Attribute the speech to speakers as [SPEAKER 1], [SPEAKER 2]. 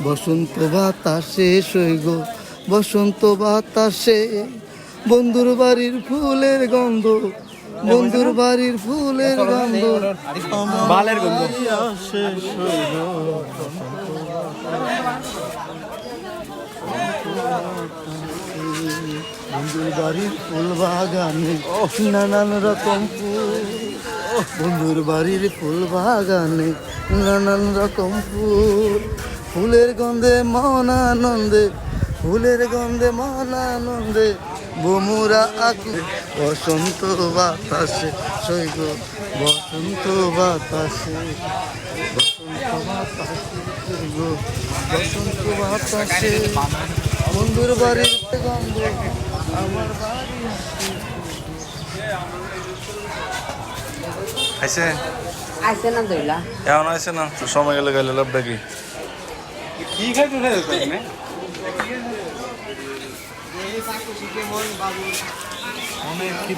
[SPEAKER 1] বসন্ত বাতাসে সৈগ বসন্ত বাতাসে বন্ধুর বাড়ির ফুলের গন্ধ বন্ধুর বাড়ির ফুলের গন্ধ
[SPEAKER 2] বালের গন্ধ
[SPEAKER 1] আসে সৈগ বন্ধুর বাড়ির ফুল বাগানে নানান রকম ফুল বন্ধুর বাড়ির ফুল বাগানে নানান রকম ফুল ফুলের গন্ধে মন আনন্দে ফুলের গন্ধে মন আনন্দে বমুরা আকু বসন্ত বাতাসে সৈগ বসন্ত বাতাসে বসন্ত বাতাসে সৈগ বসন্ত বাতাসে বন্ধুর বাড়ির গন্ধ আমার বাড়ি
[SPEAKER 2] আইছে
[SPEAKER 3] আইসে না দইলা
[SPEAKER 2] এখন আইছে না তো সময় গেলে গেলে লাভ ডাকি
[SPEAKER 4] কি খাইতে